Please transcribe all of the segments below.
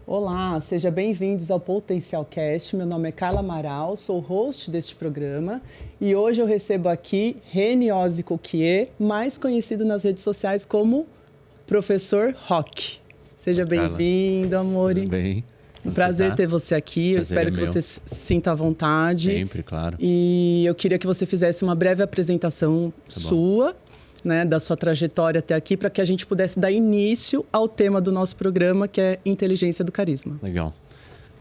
Olá, sejam bem-vindos ao Potencial Cast. Meu nome é Carla Amaral, sou host deste programa e hoje eu recebo aqui Reni Ozzy-Coquier, mais conhecido nas redes sociais como Professor Rock. Seja bem-vindo, amore. Tudo bem? Um prazer ter você aqui. Eu espero que você se sinta à vontade. Sempre, claro. E eu queria que você fizesse uma breve apresentação sua, né, da sua trajetória até aqui, para que a gente pudesse dar início ao tema do nosso programa, que é Inteligência do Carisma. Legal.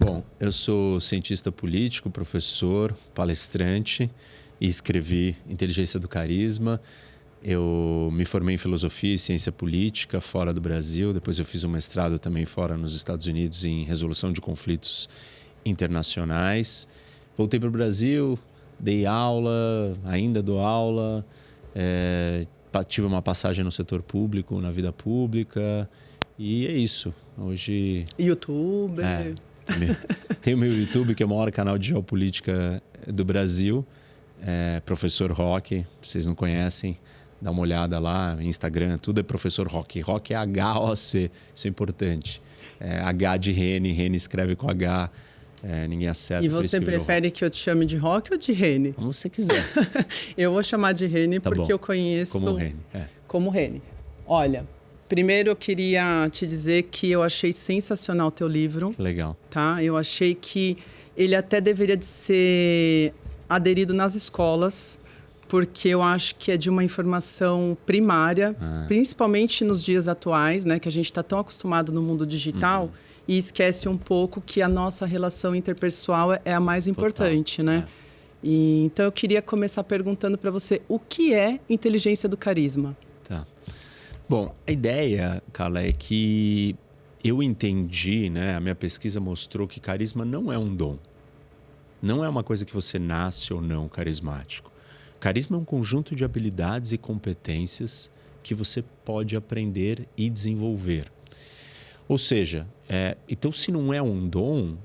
Bom, eu sou cientista político, professor, palestrante e escrevi Inteligência do Carisma. Eu me formei em filosofia e ciência política fora do Brasil. Depois eu fiz um mestrado também fora nos Estados Unidos em resolução de conflitos internacionais. Voltei para o Brasil, dei aula, ainda dou aula. Tive uma passagem no setor público, na vida pública. E é isso. Hoje... YouTuber. Tem o meu YouTube, que é o maior canal de geopolítica do Brasil. Professor Rock, vocês não conhecem, dá uma olhada lá, Instagram, tudo é Professor Rock. Rock é H-O-C, isso é importante. H de Reni, Reni escreve com H, ninguém acerta. E você prefere que eu te chame de Rock ou de Reni? Como você quiser. Eu vou chamar de Reni porque eu conheço... Como Reni. Como Reni. Olha, primeiro eu queria te dizer que eu achei sensacional o teu livro. Que legal. Tá? Eu achei que ele até deveria de ser aderido nas escolas, porque eu acho que é de uma informação primária, principalmente nos dias atuais, né, que a gente está tão acostumado no mundo digital e esquece um pouco que a nossa relação interpessoal é a mais importante, né? E, então eu queria começar perguntando para você, o que é inteligência do carisma? Tá. Bom, a ideia, Carla, é que eu entendi, né, a minha pesquisa mostrou que carisma não é um dom. Não é uma coisa que você nasce ou não carismático. Carisma é um conjunto de habilidades e competências que você pode aprender e desenvolver. Ou seja, então se não é um dom,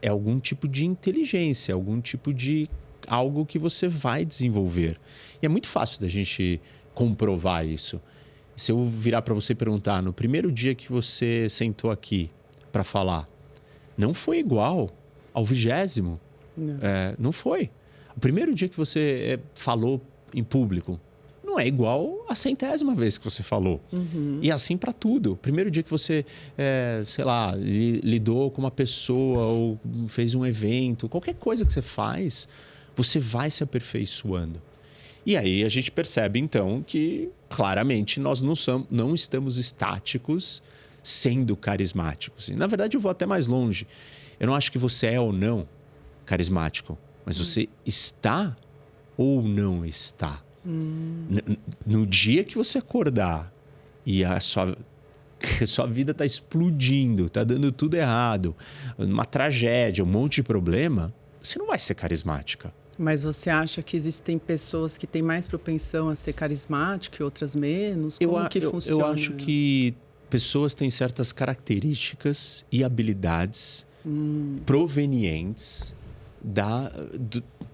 é algum tipo de inteligência, algum tipo de algo que você vai desenvolver. E é muito fácil da gente comprovar isso. Se eu virar para você e perguntar, no primeiro dia que você sentou aqui para falar, não foi igual ao 20º? Não foi. O primeiro dia que você falou em público não é igual à 100ª vez que você falou. E assim para tudo. O primeiro dia que você, sei lá, lidou com uma pessoa ou fez um evento, qualquer coisa que você faz, você vai se aperfeiçoando. E aí a gente percebe, então, que claramente nós não estamos estáticos sendo carismáticos. E, na verdade, eu vou até mais longe. Eu não acho que você é ou não carismático, mas você está ou não está. No dia que você acordar e a sua vida está explodindo, está dando tudo errado, uma tragédia, um monte de problema, você não vai ser carismática. Mas você acha que existem pessoas que têm mais propensão a ser carismáticas e outras menos? Como que funciona? Eu acho que pessoas têm certas características e habilidades provenientes da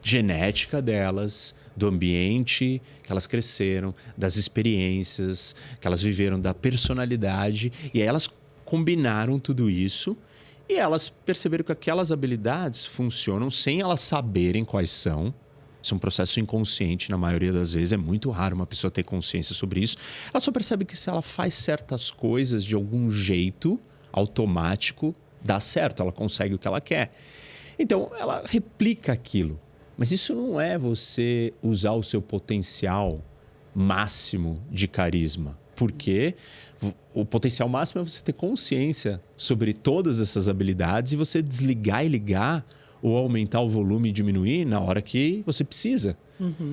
genética delas, do ambiente que elas cresceram, das experiências que elas viveram, da personalidade. E aí elas combinaram tudo isso e elas perceberam que aquelas habilidades funcionam sem elas saberem quais são. Isso é um processo inconsciente, na maioria das vezes. É muito raro uma pessoa ter consciência sobre isso. Ela só percebe que se ela faz certas coisas de algum jeito automático, dá certo, ela consegue o que ela quer. Então, ela replica aquilo. Mas isso não é você usar o seu potencial máximo de carisma. Porque o potencial máximo é você ter consciência sobre todas essas habilidades e você desligar e ligar ou aumentar o volume e diminuir na hora que você precisa.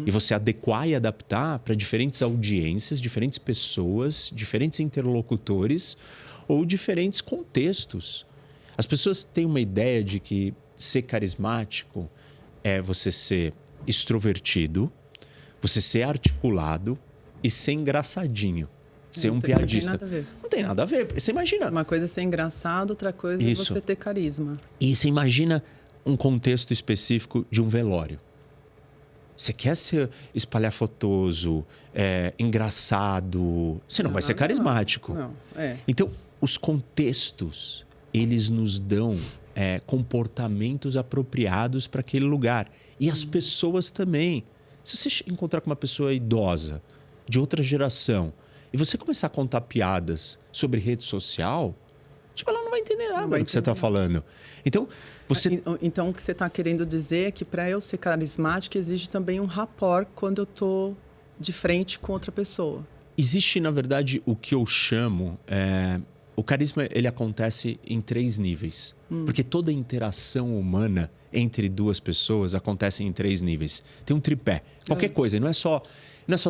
E você adequar e adaptar para diferentes audiências, diferentes pessoas, diferentes interlocutores ou diferentes contextos. As pessoas têm uma ideia de que ser carismático é você ser extrovertido, você ser articulado e ser engraçadinho. Ser um piadista. Não tem nada a ver. Não tem nada a ver. Você imagina... Uma coisa é ser engraçado, outra coisa é você ter carisma. E você imagina um contexto específico de um velório. Você quer ser espalhafatoso, engraçado, você não vai ser carismático. Não. Então, os contextos eles nos dão comportamentos apropriados para aquele lugar. E as pessoas também. Se você encontrar com uma pessoa idosa, de outra geração, e você começar a contar piadas sobre rede social, tipo, ela não vai entender nada do que você está falando. Então, Então, o que você está querendo dizer é que para eu ser carismática, exige também um rapport quando eu estou de frente com outra pessoa. Existe, na verdade, o que eu chamo... O carisma, ele acontece em 3 níveis. Porque toda interação humana entre 2 pessoas acontece em 3 níveis. Tem um tripé. Qualquer coisa, não é só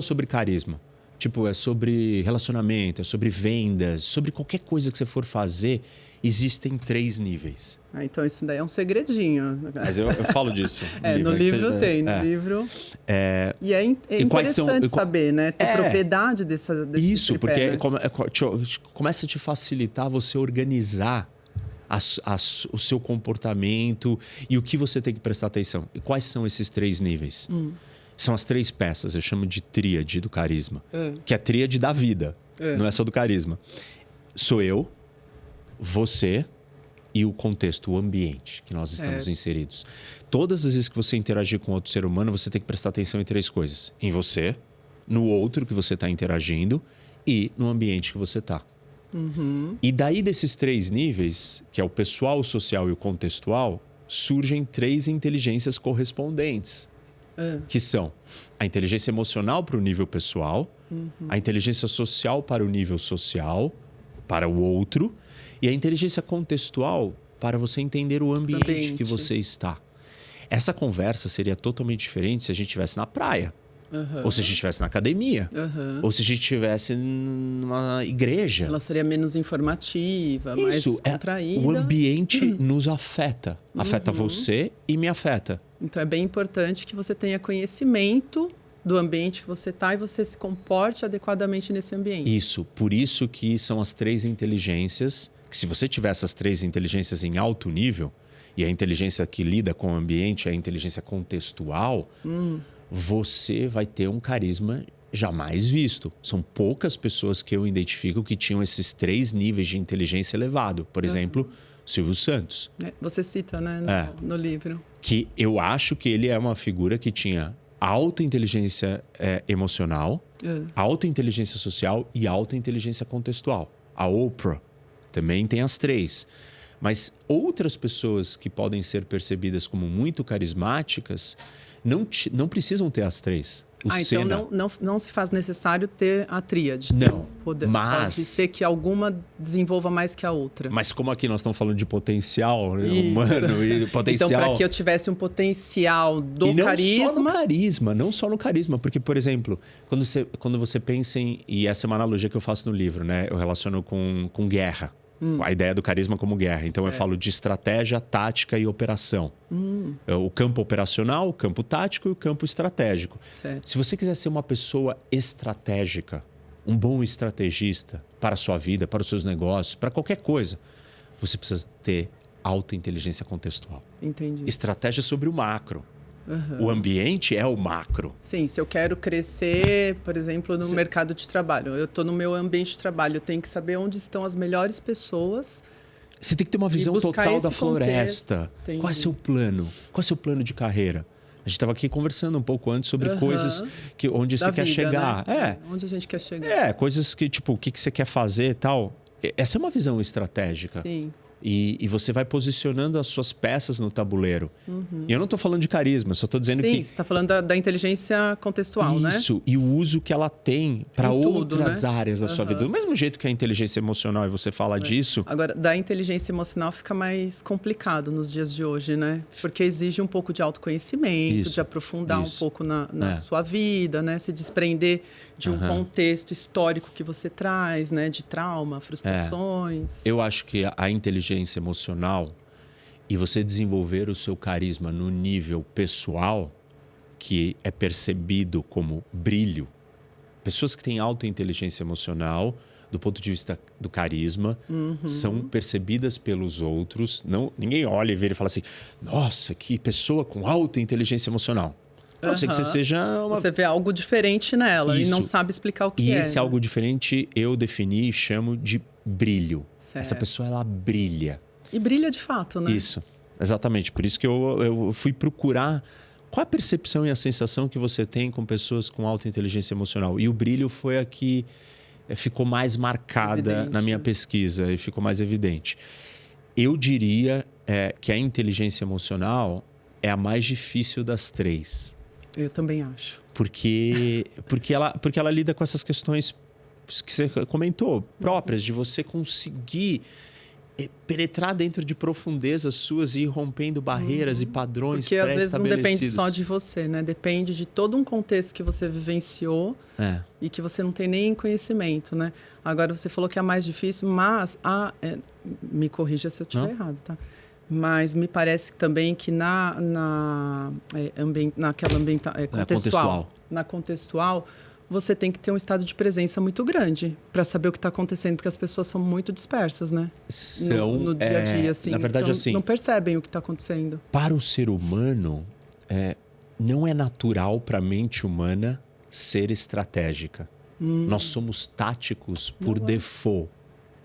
sobre carisma. Tipo, é sobre relacionamento, é sobre vendas, sobre qualquer coisa que você for fazer, existem 3 níveis. Então, isso daí é um segredinho. Mas eu falo disso. No livro tem, no livro. E é interessante saber, né? Ter propriedade desse isso, tripé, porque né? começa a te facilitar você organizar o seu comportamento e o que você tem que prestar atenção. E quais são esses 3 níveis? São as 3 peças, eu chamo de tríade do carisma. Que é a tríade da vida, não é só do carisma. Sou eu, você e o contexto, o ambiente que nós estamos inseridos. Todas as vezes que você interagir com outro ser humano, você tem que prestar atenção em 3 coisas. Em você, no outro que você está interagindo e no ambiente que você está. E daí desses 3 níveis, que é o pessoal, o social e o contextual, surgem 3 inteligências correspondentes. Que são a inteligência emocional para o nível pessoal, a inteligência social para o nível social, para o outro, e a inteligência contextual para você entender o ambiente que você está. Essa conversa seria totalmente diferente se a gente estivesse na praia, ou se a gente estivesse na academia, ou se a gente estivesse numa igreja. Ela seria menos informativa, mais descontraída. O ambiente nos afeta. Afeta você e me afeta. Então, é bem importante que você tenha conhecimento do ambiente que você está e você se comporte adequadamente nesse ambiente. Isso. Por isso que são as 3 inteligências, que se você tiver essas 3 inteligências em alto nível, e a inteligência que lida com o ambiente é a inteligência contextual, você vai ter um carisma jamais visto. São poucas pessoas que eu identifico que tinham esses 3 níveis de inteligência elevado. Por exemplo, Silvio Santos. Você cita, né, no livro. Que eu acho que ele é uma figura que tinha alta inteligência emocional, alta inteligência social e alta inteligência contextual. A Oprah também tem as 3. Mas outras pessoas que podem ser percebidas como muito carismáticas não precisam ter as 3. Então não se faz necessário ter a tríade. Não, pode ser que alguma desenvolva mais que a outra. Mas como aqui nós estamos falando de potencial humano e potencial... Então, para que eu tivesse um potencial do carisma... Não só no carisma. Porque, por exemplo, quando você pensa em... E essa é uma analogia que eu faço no livro, né? Eu relaciono com guerra. A ideia do carisma como guerra. Então, eu falo de estratégia, tática e operação. O campo operacional, o campo tático e o campo estratégico. Certo. Se você quiser ser uma pessoa estratégica, um bom estrategista para a sua vida, para os seus negócios, para qualquer coisa, você precisa ter alta inteligência contextual. Entendi. Estratégia sobre o macro. O ambiente é o macro. Sim, se eu quero crescer, por exemplo, no mercado de trabalho, eu estou no meu ambiente de trabalho, eu tenho que saber onde estão as melhores pessoas. Você tem que ter uma visão total da floresta. Qual é o seu plano? Qual é o seu plano de carreira? A gente estava aqui conversando um pouco antes sobre coisas onde você quer chegar. Né? Onde a gente quer chegar. Coisas que, tipo, o que você quer fazer e tal. Essa é uma visão estratégica. Sim. E você vai posicionando as suas peças no tabuleiro. E eu não estou falando de carisma, só estou dizendo que... Sim, você está falando da inteligência contextual, né? Isso, e o uso que ela tem para outras áreas da sua vida. Do mesmo jeito que a inteligência emocional, e você fala disso... Agora, da inteligência emocional fica mais complicado nos dias de hoje, né? Porque exige um pouco de autoconhecimento, de aprofundar um pouco na sua vida, né? Se desprender de um contexto histórico que você traz, né? De trauma, frustrações. Eu acho que a inteligência emocional e você desenvolver o seu carisma no nível pessoal, que é percebido como brilho. Pessoas que têm alta inteligência emocional, do ponto de vista do carisma, são percebidas pelos outros. Ninguém olha e vê e fala assim, nossa, que pessoa com alta inteligência emocional. A não ser que você seja uma... Você vê algo diferente nela e não sabe explicar o que E é. esse algo diferente eu defini e chamo de brilho. Certo. Essa pessoa, ela brilha. E brilha de fato, né? Isso, exatamente. Por isso que eu fui procurar qual a percepção e a sensação que você tem com pessoas com alta inteligência emocional. E o brilho foi a que ficou mais marcada Evidente, na minha né? pesquisa e ficou mais evidente. Eu diria que a inteligência emocional é a mais difícil das três. Eu também acho. Porque ela lida com essas questões que você comentou, próprias, de você conseguir penetrar dentro de profundezas suas e ir rompendo barreiras e padrões Porque às vezes não depende pré-estabelecidos. só de você, né? Depende de todo um contexto que você vivenciou e que você não tem nem conhecimento, né? Agora, você falou que é a mais difícil, mas me corrija se eu estiver errado, tá? Mas me parece também que naquela contextual, você tem que ter um estado de presença muito grande para saber o que está acontecendo, porque as pessoas são muito dispersas, né? No dia a dia, assim. Na verdade, então, assim, não percebem o que está acontecendo. para o ser humano, não é natural para a mente humana ser estratégica. Nós somos táticos por default.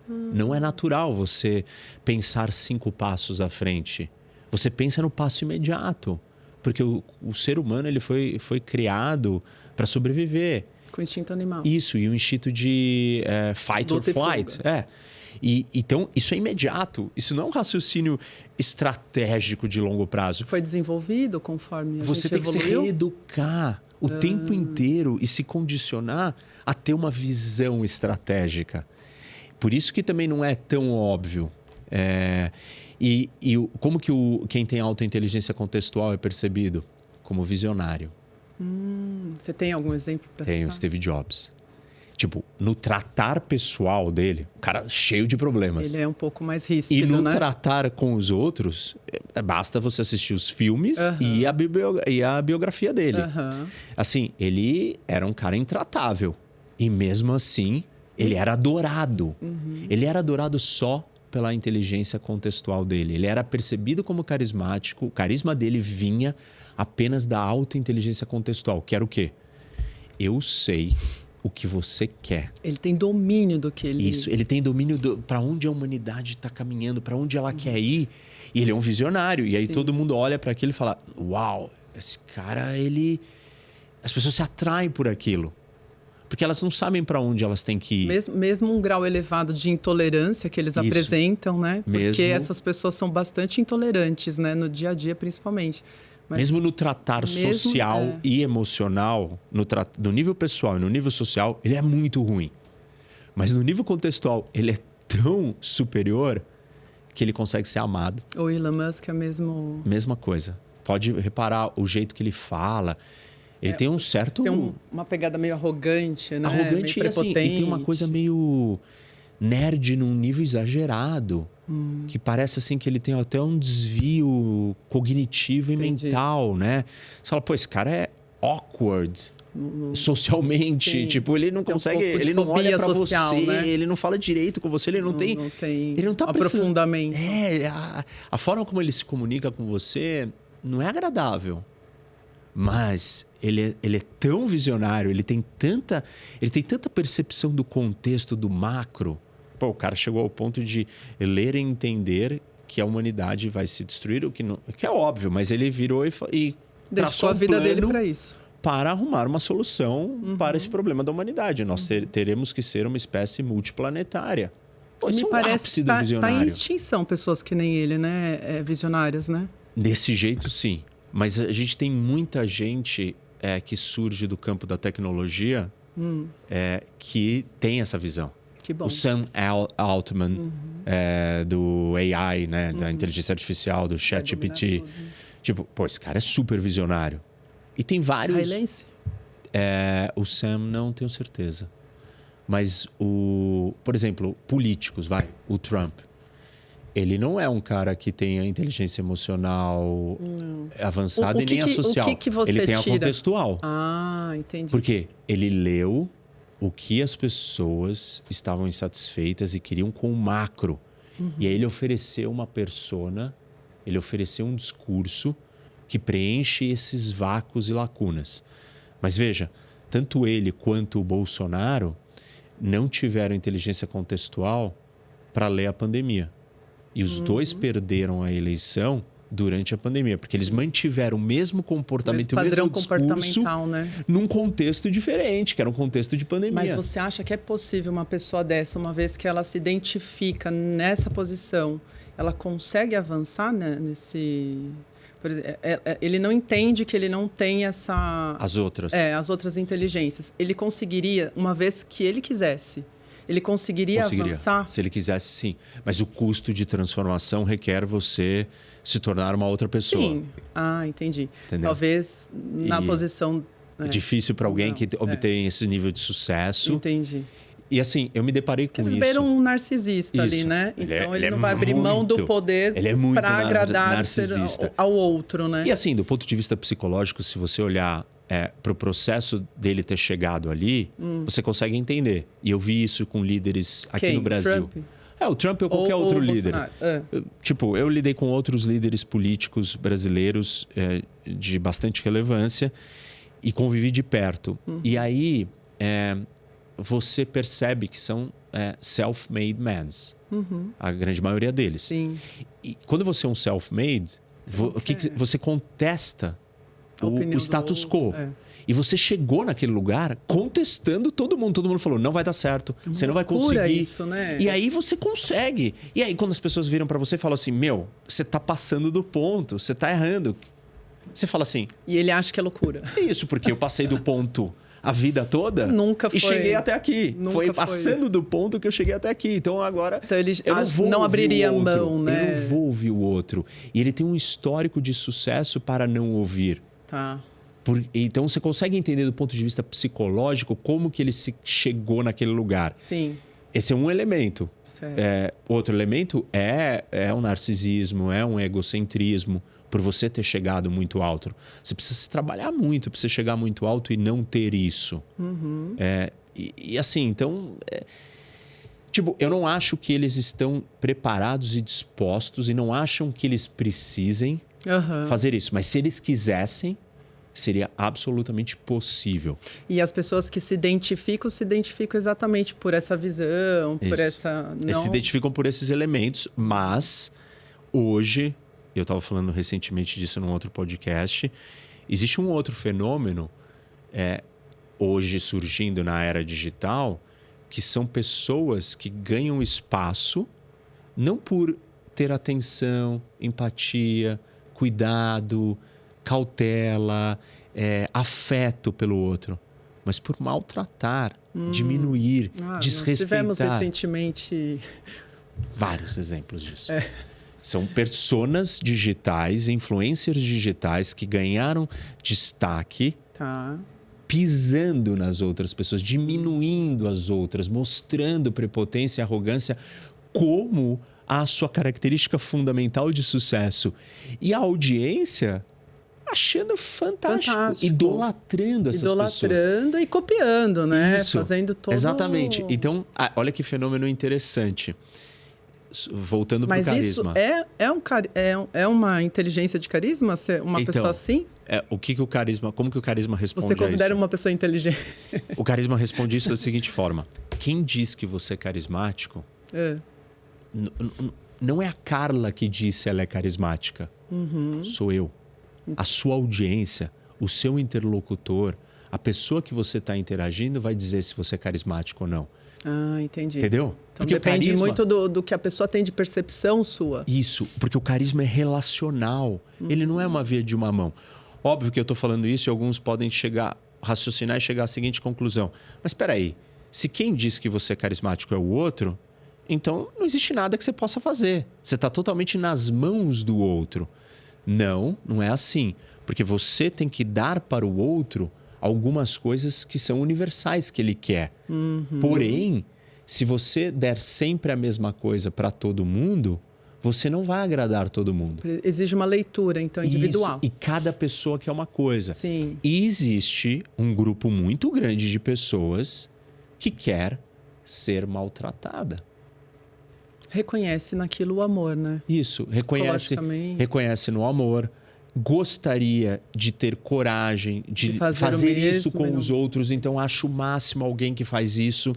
Não é natural você pensar 5 passos à frente. Você pensa no passo imediato. Porque o ser humano ele foi criado para sobreviver. Com instinto animal. Isso, e o instinto de fight or flight. Então, isso é imediato. Isso não é um raciocínio estratégico de longo prazo. Foi desenvolvido conforme a Você gente tem que se evoluiu? reeducar o tempo inteiro e se condicionar a ter uma visão estratégica. Por isso que também não é tão óbvio. Como que quem tem alta inteligência contextual é percebido? Como visionário. Você tem algum exemplo para Tem o Steve Jobs. Tipo, no tratar pessoal dele, o cara cheio de problemas. Ele é um pouco mais ríspido, E no né? tratar com os outros, basta você assistir os filmes e a biografia dele. Assim, ele era um cara intratável. E mesmo assim, ele era adorado. Ele era adorado só pela inteligência contextual dele. Ele era percebido como carismático. O carisma dele vinha apenas da alta inteligência contextual, que era o quê? Eu sei o que você quer. Ele tem domínio do que ele... Isso, ele tem domínio para onde a humanidade está caminhando, para onde ela quer ir. E ele é um visionário. E aí todo mundo olha para aquilo e fala, uau, esse cara, ele... As pessoas se atraem por aquilo. Porque elas não sabem para onde elas têm que ir. Mesmo um grau elevado de intolerância que eles apresentam, né? Porque essas pessoas são bastante intolerantes, né? No dia a dia, principalmente. Mas mesmo no tratar social e emocional, no nível pessoal e no nível social, ele é muito ruim. Mas no nível contextual, ele é tão superior que ele consegue ser amado. O Elon Musk é mesmo... Mesma coisa. Pode reparar o jeito que ele fala. Ele tem um certo... Tem uma pegada meio arrogante, né? Arrogante meio e assim, e tem uma coisa meio nerd num nível exagerado. Que parece assim que ele tem até um desvio cognitivo e mental, né? Você fala, pô, esse cara é awkward socialmente. Sim. Tipo, ele não consegue... Ele não olha pra social, você, né? Ele não fala direito com você, ele não tem... Ele não tá aprofundamento. A forma como ele se comunica com você não é agradável. Mas ele é tão visionário, ele tem tanta percepção do contexto, do macro. Pô, o cara chegou ao ponto de ler e entender que a humanidade vai se destruir, o que é óbvio, mas ele virou e traçou a vida dele para isso. Para arrumar uma solução para esse problema da humanidade. Nós teremos que ser uma espécie multiplanetária. Pô, Me parece que tá em visionário. extinção pessoas que nem ele, né? Visionárias, né? Desse jeito, sim. Mas a gente tem muita gente que surge do campo da tecnologia que tem essa visão. Que bom. O Sam Altman, do AI, né? Da inteligência artificial, do ChatGPT. Tipo, pô, esse cara é super visionário. E tem vários... Israelense? O Sam, não tenho certeza. Mas, por exemplo, políticos, o Trump. Ele não é um cara que tenha inteligência emocional avançada e nem a social. O que você ele tem a tira? contextual. Ah, entendi. Porque ele leu o que as pessoas estavam insatisfeitas e queriam com o macro. E aí ele ofereceu uma persona, ele ofereceu um discurso que preenche esses vácuos e lacunas. Mas veja, tanto ele quanto o Bolsonaro não tiveram inteligência contextual para ler a pandemia. E os dois perderam a eleição durante a pandemia, porque eles mantiveram o mesmo comportamento, o padrão mesmo discurso, comportamental, né? Num contexto diferente, que era um contexto de pandemia. Mas você acha que é possível uma pessoa dessa, uma vez que ela se identifica nessa posição, ela consegue avançar, né, nesse... Por exemplo, ele não entende que ele não tem essa... As outras. As outras inteligências. Ele conseguiria, uma vez que ele quisesse, ele conseguiria avançar? Se ele quisesse, sim. Mas o custo de transformação requer você se tornar uma outra pessoa. Sim. Ah, entendi. Entendeu? Talvez na posição... É difícil para alguém que obtém esse nível de sucesso. Entendi. E assim, eu me deparei com Eles isso. viram um narcisista ali, né? Então ele não vai abrir mão do poder para agradar narcisista. ao outro, né? E assim, do ponto de vista psicológico, se você olhar para o processo dele ter chegado ali, você consegue entender. E eu vi isso com líderes aqui no Brasil. Trump? O Trump ou qualquer outro líder. Tipo, eu lidei com outros líderes políticos brasileiros de bastante relevância e convivi de perto. E aí, você percebe que são self-made men. A grande maioria deles. Sim. E quando você é um self-made, você contesta o status quo. E você chegou naquele lugar contestando todo mundo. Todo mundo falou, não vai dar certo, você não vai conseguir. Isso, né? E aí você consegue. E aí quando as pessoas viram para você e falam assim, você tá passando do ponto, você tá errando. Você fala assim... E ele acha que é loucura. É isso, porque eu passei do ponto a vida toda Nunca foi. E cheguei até aqui. Foi passando do ponto que eu cheguei até aqui. Então agora ele eu não abriria mão, né? Eu não vou ouvir o outro. E ele tem um histórico de sucesso para não ouvir. Tá. Então você consegue entender do ponto de vista psicológico como que ele chegou naquele lugar. Sim. Esse é um elemento. Certo. Outro elemento é um narcisismo, é um egocentrismo. Por você ter chegado muito alto. Você precisa se trabalhar muito para você chegar muito alto e não ter isso. E assim, então... Tipo, eu não acho que eles estão preparados e dispostos e não acham que eles precisem fazer isso. Mas se eles quisessem, seria absolutamente possível. E as pessoas que se identificam exatamente por essa visão, por essa... Eles se identificam por esses elementos, mas hoje... Eu estava falando recentemente disso num outro podcast. Existe um outro fenômeno hoje surgindo na era digital, que são pessoas que ganham espaço não por ter atenção, empatia, cuidado, cautela, afeto pelo outro, mas por maltratar, diminuir, desrespeitar. Nós tivemos recentemente... Vários exemplos disso. São personas digitais, influencers digitais que ganharam destaque pisando nas outras pessoas, diminuindo as outras, mostrando prepotência e arrogância como a sua característica fundamental de sucesso. E a audiência achando fantástico. Idolatrando essas pessoas. Idolatrando e copiando, né? Isso. Fazendo todo... Exatamente. Então, olha que fenômeno interessante. Voltando para o carisma. Mas isso é uma inteligência de carisma? Ser uma pessoa assim? Como que o carisma responde a isso? Você considera uma pessoa inteligente? O carisma responde isso da seguinte forma. Quem diz que você é carismático, não é a Carla que diz se ela é carismática. Sou eu. A sua audiência, o seu interlocutor, a pessoa que você está interagindo vai dizer se você é carismático ou não. Ah, entendi. Entendeu? Então porque depende muito do que a pessoa tem de percepção sua. Isso, porque o carisma é relacional. Ele não é uma via de uma mão. Óbvio que eu estou falando isso e alguns podem raciocinar e chegar à seguinte conclusão. Mas espera aí, se quem diz que você é carismático é o outro, então não existe nada que você possa fazer. Você está totalmente nas mãos do outro. Não é assim. Porque você tem que dar para o outro algumas coisas que são universais que ele quer. Porém, se você der sempre a mesma coisa para todo mundo, você não vai agradar todo mundo. Exige uma leitura, então, individual. Isso, e cada pessoa quer uma coisa. Sim. E existe um grupo muito grande de pessoas que quer ser maltratada. Reconhece naquilo o amor, né? Isso, reconhece no amor. Gostaria de ter coragem de fazer isso com os outros, então acho o máximo alguém que faz isso.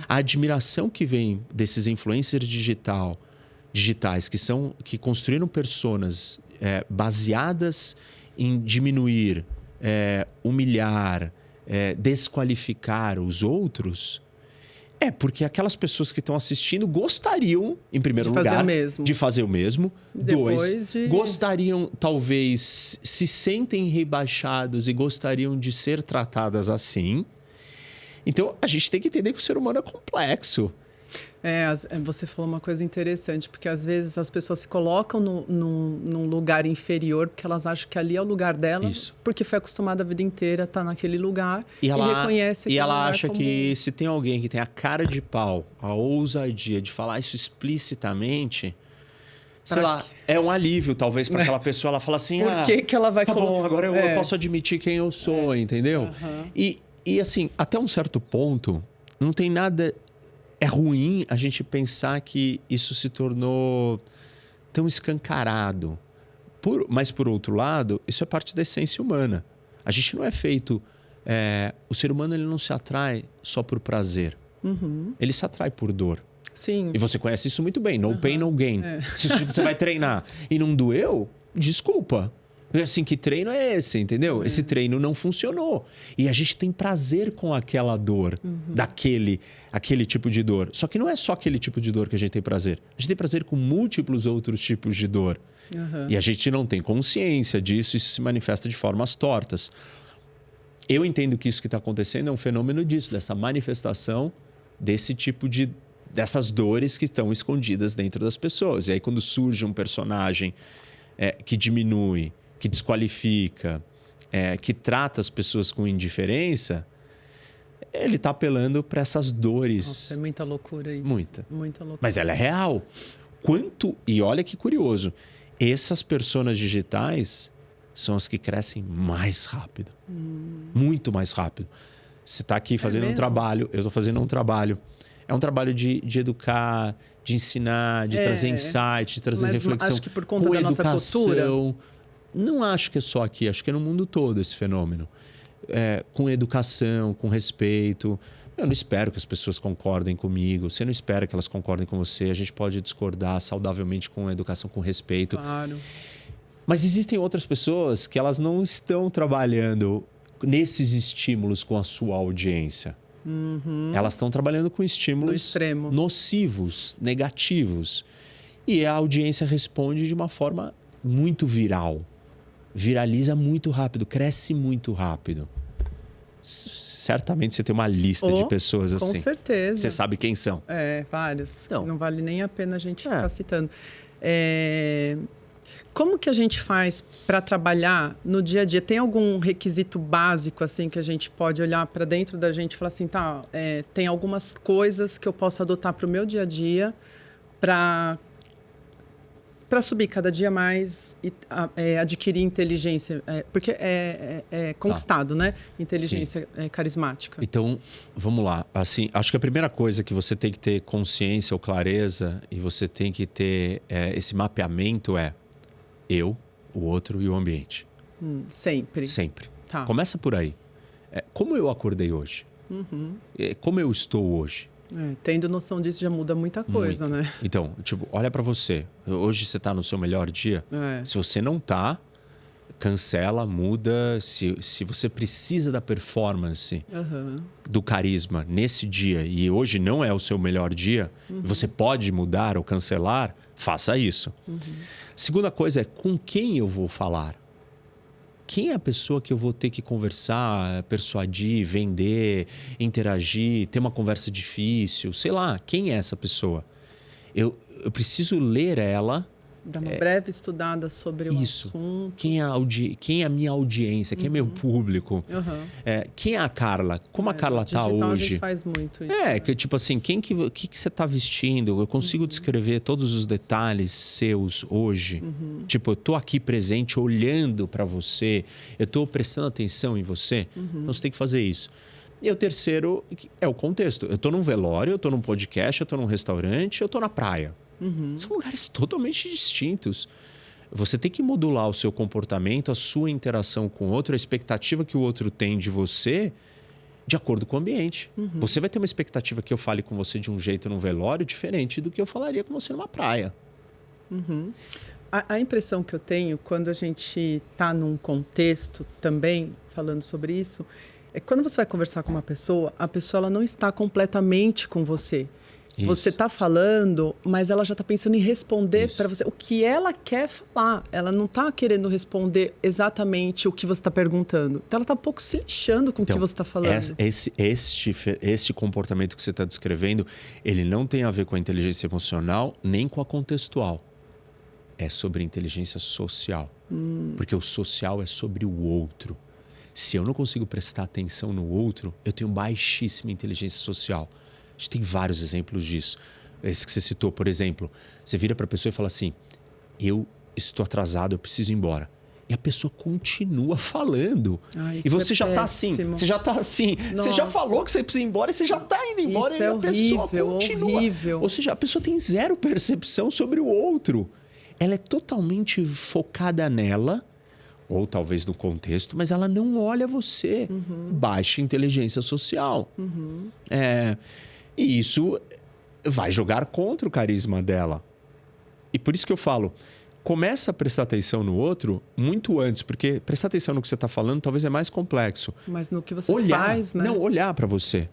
A admiração que vem desses influencers digital digitais que construíram personas baseadas em diminuir, humilhar, desqualificar os outros, porque aquelas pessoas que estão assistindo gostariam, em primeiro lugar, de fazer o mesmo. Dois, gostariam, talvez, se sentem rebaixados e gostariam de ser tratadas assim. Então, a gente tem que entender que o ser humano é complexo. Você falou uma coisa interessante, porque às vezes as pessoas se colocam num lugar inferior, porque elas acham que ali é o lugar dela, porque foi acostumada a vida inteira a estar naquele lugar e reconhece que ela acha que se tem alguém que tem a cara de pau, a ousadia de falar isso explicitamente, sei lá, é um alívio talvez para aquela pessoa. Ela fala assim, por que ela vai colocar? Bom, agora eu posso admitir quem eu sou, entendeu? E assim, até um certo ponto, não tem nada... É ruim a gente pensar que isso se tornou tão escancarado. Mas, por outro lado, isso é parte da essência humana. A gente não é feito... o ser humano ele não se atrai só por prazer. Ele se atrai por dor. Sim. E você conhece isso muito bem. No pain, no gain. Se você vai treinar e não doeu, desculpa. Assim, que treino é esse, entendeu? Esse treino não funcionou. E a gente tem prazer com aquela dor, aquele tipo de dor. Só que não é só aquele tipo de dor que a gente tem prazer. A gente tem prazer com múltiplos outros tipos de dor. E a gente não tem consciência disso, isso se manifesta de formas tortas. Eu entendo que isso que está acontecendo é um fenômeno disso, dessa manifestação desse tipo dessas dores que estão escondidas dentro das pessoas. E aí, quando surge um personagem que diminui, que desqualifica, que trata as pessoas com indiferença, ele está apelando para essas dores. Nossa, é muita loucura isso. Muita loucura. Mas ela é real. E olha que curioso, essas personas digitais são as que crescem mais rápido. Muito mais rápido. Você está aqui fazendo um trabalho, eu estou fazendo um trabalho. É um trabalho de educar, de ensinar, de trazer insight, de trazer reflexão. Acho que por conta da nossa cultura... Não acho que é só aqui, acho que é no mundo todo esse fenômeno. Com educação, com respeito. Eu não espero que as pessoas concordem comigo, você não espera que elas concordem com você. A gente pode discordar saudavelmente com educação, com respeito. Claro. Mas existem outras pessoas que elas não estão trabalhando nesses estímulos com a sua audiência. Elas estão trabalhando com estímulos nocivos, negativos. E a audiência responde de uma forma muito viral. Viraliza muito rápido, cresce muito rápido. Certamente você tem uma lista de pessoas assim. Com certeza. Você sabe quem são. Vários. Então, não vale nem a pena a gente ficar citando. Como que a gente faz para trabalhar no dia a dia? Tem algum requisito básico assim que a gente pode olhar para dentro da gente e falar assim, tem algumas coisas que eu posso adotar para o meu dia a dia para subir cada dia mais e adquirir inteligência, porque é conquistado, né? Inteligência carismática. Então, vamos lá. Assim, acho que a primeira coisa que você tem que ter consciência ou clareza e você tem que ter esse mapeamento eu, o outro e o ambiente. Sempre. Sempre. Tá. Começa por aí. Como eu acordei hoje? Como eu estou hoje? Tendo noção disso já muda muita coisa, né? Então, olha pra você. Hoje você tá no seu melhor dia? Se você não tá, cancela, muda. Se você precisa da performance, do carisma nesse dia e hoje não é o seu melhor dia, você pode mudar ou cancelar, faça isso. Segunda coisa é com quem eu vou falar. Quem é a pessoa que eu vou ter que conversar, persuadir, vender, interagir, ter uma conversa difícil? Sei lá, quem é essa pessoa? Eu preciso ler ela. Dar uma breve estudada sobre o assunto. Quem é a minha audiência? Quem é meu público? Quem é a Carla? Como a Carla está hoje? A gente faz muito isso. Que tipo assim, o que você está vestindo? Eu consigo descrever todos os detalhes seus hoje? Tipo, eu tô aqui presente, olhando para você. Eu tô prestando atenção em você. Então, você tem que fazer isso. E o terceiro é o contexto. Eu tô num velório, eu tô num podcast, eu tô num restaurante, eu tô na praia. São lugares totalmente distintos. Você tem que modular o seu comportamento, a sua interação com o outro, a expectativa que o outro tem de você, de acordo com o ambiente. Você vai ter uma expectativa que eu fale com você de um jeito num velório diferente do que eu falaria com você numa praia. A impressão que eu tenho quando a gente está num contexto também, falando sobre isso, é que quando você vai conversar com uma pessoa, a pessoa ela não está completamente com você. Isso. Você está falando, mas ela já está pensando em responder para você o que ela quer falar. Ela não está querendo responder exatamente o que você está perguntando. Então, ela está um pouco se lixando com o que você está falando. Este comportamento que você está descrevendo, ele não tem a ver com a inteligência emocional, nem com a contextual. É sobre a inteligência social. Porque o social é sobre o outro. Se eu não consigo prestar atenção no outro, eu tenho baixíssima inteligência social. A gente tem vários exemplos disso. Esse que você citou, por exemplo, você vira para a pessoa e fala assim, eu estou atrasado, eu preciso ir embora. E a pessoa continua falando. E você já está assim, você já está assim. Nossa. Você já falou que você precisa ir embora e você já está indo embora. Isso e é a horrível, pessoa continua. Horrível. Ou seja, a pessoa tem zero percepção sobre o outro. Ela é totalmente focada nela, ou talvez no contexto, mas ela não olha você. Baixa inteligência social. E isso vai jogar contra o carisma dela. E por isso que eu falo, começa a prestar atenção no outro muito antes, porque prestar atenção no que você está falando talvez é mais complexo. Mas no que você faz, né? Não, olhar para você.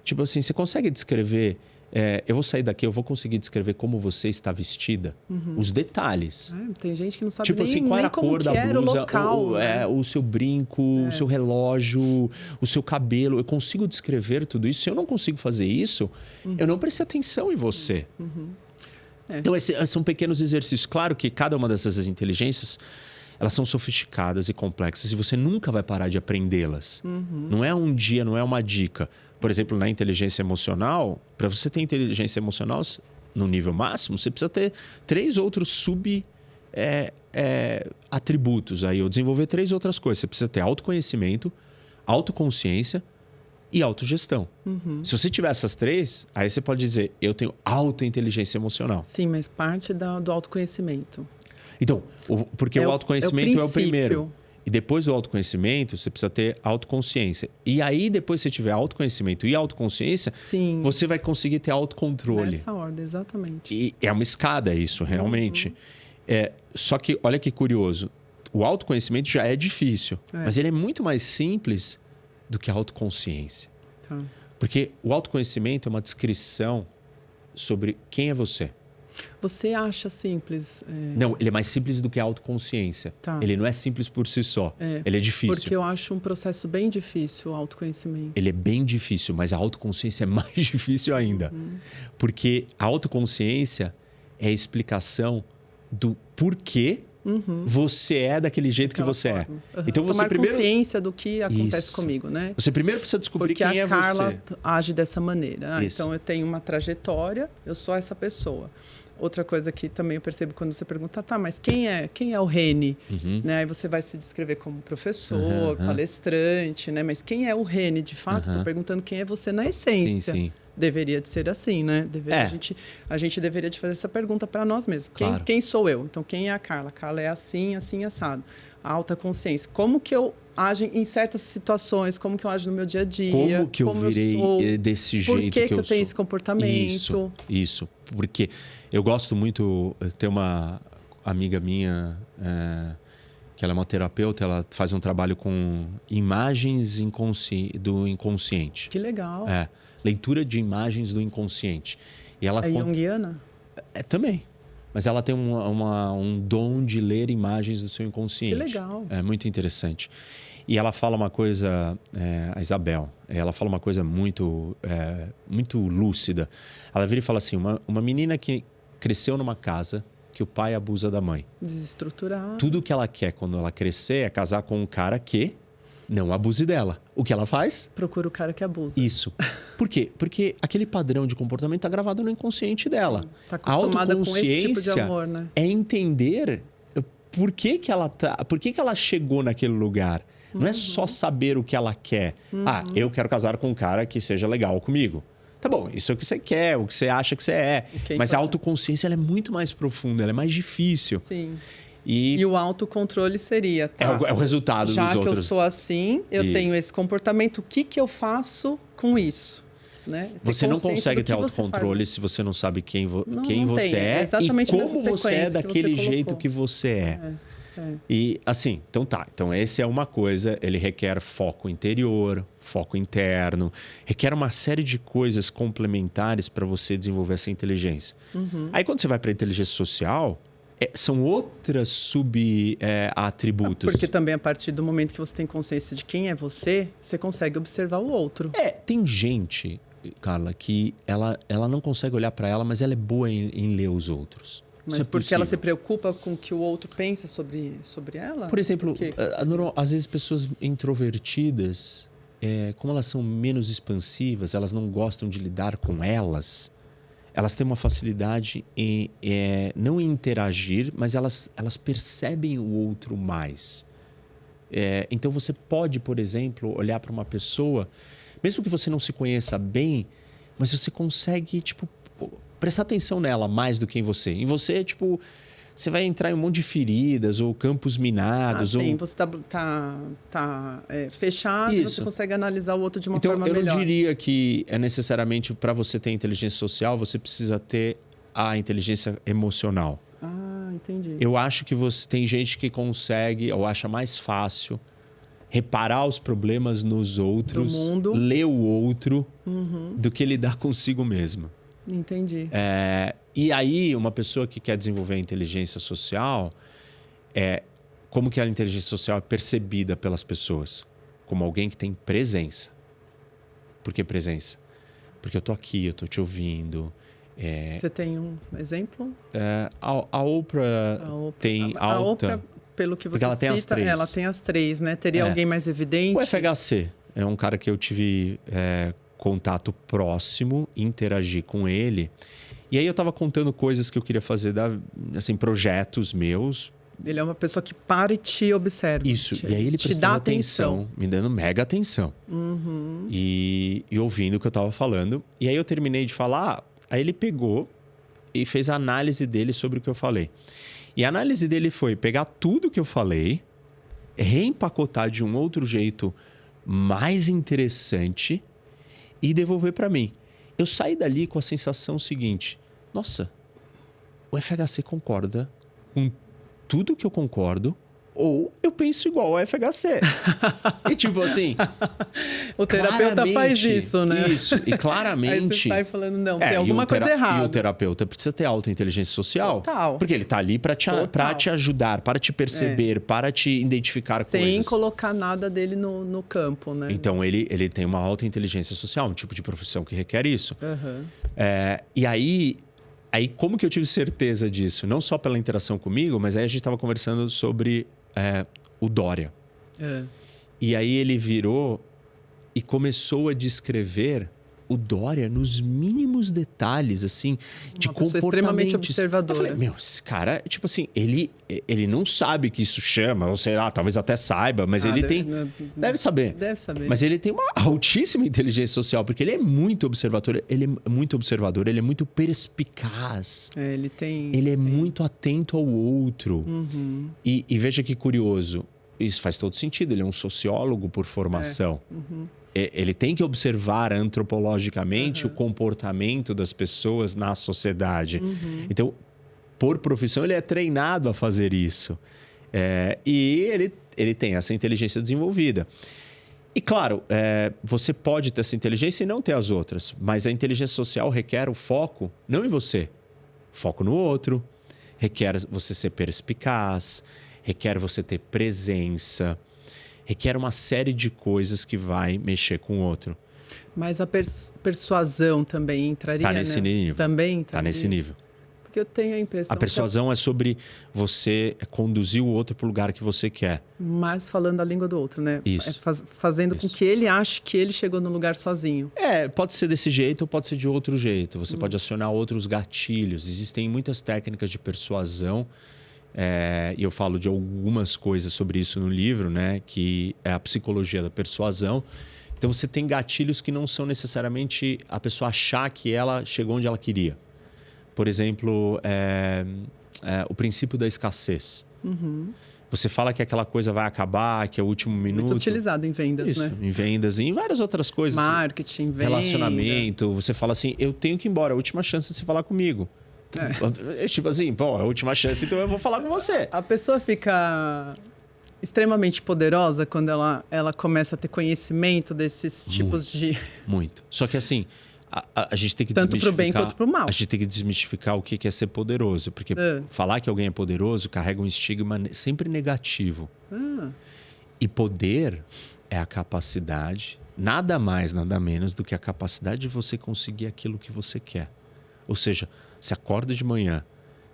Tipo assim, você consegue descrever... eu vou sair daqui, eu vou conseguir descrever como você está vestida. Os detalhes. Tem gente que não sabe tipo nem, assim, qual era nem a cor da era blusa, o local. o seu brinco, o seu relógio, o seu cabelo. Eu consigo descrever tudo isso. Se eu não consigo fazer isso, eu não prestei atenção em você. Então, esses são pequenos exercícios. Claro que cada uma dessas inteligências, elas são sofisticadas e complexas e você nunca vai parar de aprendê-las. Não é um dia, não é uma dica. Por exemplo, na inteligência emocional, para você ter inteligência emocional no nível máximo, você precisa ter 3 outros atributos aí, ou desenvolver 3 outras coisas. Você precisa ter autoconhecimento, autoconsciência e autogestão. Se você tiver essas 3, aí você pode dizer, eu tenho autointeligência emocional. Sim, mas parte do autoconhecimento. Então, porque o autoconhecimento é o primeiro. E depois do autoconhecimento, você precisa ter autoconsciência. E aí, depois que você tiver autoconhecimento e autoconsciência, Sim. Você vai conseguir ter autocontrole. Nessa ordem, exatamente. E é uma escada isso, realmente. Só que, olha que curioso. O autoconhecimento já é difícil. Mas ele é muito mais simples do que a autoconsciência. Tá. Porque o autoconhecimento é uma descrição sobre quem é você. Você acha simples? Não, ele é mais simples do que a autoconsciência. Tá. Ele não é simples por si só. Ele é difícil. Porque eu acho um processo bem difícil, o autoconhecimento. Ele é bem difícil, mas a autoconsciência é mais difícil ainda. Porque a autoconsciência é a explicação do porquê você é daquele jeito que você é. Então, você tomar primeiro... consciência do que acontece comigo, né? Você primeiro precisa descobrir porque quem é você. Porque a Carla age dessa maneira. Então, eu tenho uma trajetória, eu sou essa pessoa. Outra coisa que também eu percebo quando você pergunta, mas quem é o Reni? Né? Aí você vai se descrever como professor, palestrante, né? Mas quem é o Reni, de fato? Estou perguntando quem é você na essência. Sim. Deveria de ser assim, né? A gente deveria de fazer essa pergunta para nós mesmos. Claro. Quem sou eu? Então, quem é a Carla? A Carla é assim, assim, assado. A alta consciência. Como que eu ajo em certas situações? Como que eu ajo no meu dia a dia? Como que eu virei desse jeito que eu tenho esse comportamento? Isso. Porque eu gosto muito... Tem uma amiga minha... que ela é uma terapeuta, ela faz um trabalho com imagens do inconsciente. Que legal. Leitura de imagens do inconsciente. E ela junguiana? Também. Mas ela tem um dom de ler imagens do seu inconsciente. Que legal. É muito interessante. E ela fala uma coisa, a Isabel, ela fala uma coisa muito lúcida. Ela vira e fala assim, uma menina que cresceu numa casa que o pai abusa da mãe. Desestruturar. Tudo que ela quer quando ela crescer é casar com um cara que não abuse dela. O que ela faz? Procura o cara que abusa. Isso. Por quê? Porque aquele padrão de comportamento está gravado no inconsciente dela. Está acostumada com esse tipo de amor, né? É entender por que ela chegou naquele lugar. Não é só saber o que ela quer. Eu quero casar com um cara que seja legal comigo. Tá bom, isso é o que você quer, o que você acha que você é. Mas a autoconsciência ela é muito mais profunda, ela é mais difícil. Sim. E o autocontrole seria... É o resultado dos outros. Já que eu sou assim, eu tenho esse comportamento, o que eu faço com isso? né? Você não consciência consegue do ter que você autocontrole faz. se você não sabe quem Não você tem. é Exatamente e nessa como você é sequência que daquele você jeito colocou. que você é. É. E assim, então tá. Então essa é uma coisa, ele requer foco interior, foco interno, requer uma série de coisas complementares para você desenvolver essa inteligência. Aí quando você vai para a inteligência social, são outras subatributos. Porque também a partir do momento que você tem consciência de quem é você consegue observar o outro. Tem gente, Carla, que ela não consegue olhar para ela, mas ela é boa em ler os outros. Mas Isso é porque ela se possível. preocupa com o que o outro pensa sobre ela? Por exemplo, Porque- às vezes pessoas introvertidas, como elas são menos expansivas, elas não gostam de lidar com elas têm uma facilidade em não em interagir, mas elas percebem o outro mais. Então você pode, por exemplo, olhar para uma pessoa, mesmo que você não se conheça bem, mas você consegue, tipo, prestar atenção nela mais do que em você. Em você, tipo, você vai entrar em um monte de feridas ou campos minados. sim, ou... você tá fechado e você Isso. consegue analisar o outro de uma Então, forma eu melhor. não diria que é necessariamente para você ter inteligência social, você precisa ter a inteligência emocional. Ah, entendi. Eu acho que tem gente que consegue, ou acha mais fácil, reparar os problemas nos outros, Do mundo. ler o outro, do que lidar consigo mesmo. Entendi. E aí, uma pessoa que quer desenvolver a inteligência social, como que a inteligência social é percebida pelas pessoas? Como alguém que tem presença. Por que presença? Porque eu tô aqui, eu tô te ouvindo. Você tem um exemplo? A Oprah tem a alta... Oprah, pelo que porque você ela tem as cita, três. ela tem as três, né? Teria alguém mais evidente? O FHC é um cara que eu tive contato próximo, interagi com ele. E aí eu tava contando coisas que eu queria fazer, assim, projetos meus. Ele é uma pessoa que para e te observa. Isso. E aí ele te prestando dá atenção, me dando mega atenção. E ouvindo o que eu tava falando. E aí eu terminei de falar, aí ele pegou e fez a análise dele sobre o que eu falei. E a análise dele foi pegar tudo que eu falei, reempacotar de um outro jeito mais interessante e devolver para mim. Eu saí dali com a sensação seguinte: nossa, o FHC concorda com tudo que eu concordo, ou eu penso igual ao FHC. E tipo assim... O terapeuta faz isso, né? Isso, e claramente... Aí você sai falando, não, tem alguma coisa E o errada. terapeuta precisa ter alta inteligência social. Total. Porque ele tá ali para te ajudar, para te perceber, para te identificar Sem coisas. colocar nada dele no campo, né? Então, ele tem uma alta inteligência social, um tipo de profissão que requer isso. E aí, como que eu tive certeza disso? Não só pela interação comigo, mas aí a gente estava conversando sobre o Dória. E aí ele virou e começou a descrever o Dória nos mínimos detalhes, assim, de Uma pessoa comportamentos. extremamente observadora. Eu falei, esse cara, tipo assim, ele não sabe que isso chama, ou sei lá, talvez até saiba, mas ele deve saber. Deve saber. Mas ele tem uma altíssima inteligência social, porque ele é muito observador, ele é muito perspicaz. Ele é muito atento ao outro. E veja que curioso, isso faz todo sentido, ele é um sociólogo por formação. Ele tem que observar antropologicamente o comportamento das pessoas na sociedade. Então, por profissão, ele é treinado a fazer isso. E ele tem essa inteligência desenvolvida. E, claro, você pode ter essa inteligência e não ter as outras. Mas a inteligência social requer o foco, não em você. Foco no outro. Requer você ser perspicaz. Requer você ter presença. Requer uma série de coisas que vai mexer com o outro. Mas a persuasão também entraria, Tá nesse nível. Também Tá nesse nível. Porque eu tenho a impressão... A persuasão é sobre você conduzir o outro para o lugar que você quer. Mas falando a língua do outro, né? Isso. Fazendo com que ele ache que ele chegou no lugar sozinho. Pode ser desse jeito ou pode ser de outro jeito. Você pode acionar outros gatilhos. Existem muitas técnicas de persuasão. E eu falo de algumas coisas sobre isso no livro, né? Que é a psicologia da persuasão. Então, você tem gatilhos que não são necessariamente a pessoa achar que ela chegou onde ela queria. Por exemplo, o princípio da escassez. Você fala que aquela coisa vai acabar, que é o último minuto. Muito utilizado em vendas, Isso, né? em vendas e em várias outras coisas. Marketing, venda. Relacionamento. Você fala assim, eu tenho que ir embora, é a última chance de você falar comigo. Tipo assim, pô, é a última chance, então eu vou falar com você. A pessoa fica extremamente poderosa quando ela começa a ter conhecimento desses tipos de... Muito. Só que assim, a gente tem que Tanto pro bem quanto pro mal. A gente tem que desmistificar o que é ser poderoso. Porque falar que alguém é poderoso carrega um estigma sempre negativo. E poder é a capacidade, nada mais, nada menos do que a capacidade de você conseguir aquilo que você quer. Ou seja, você acorda de manhã,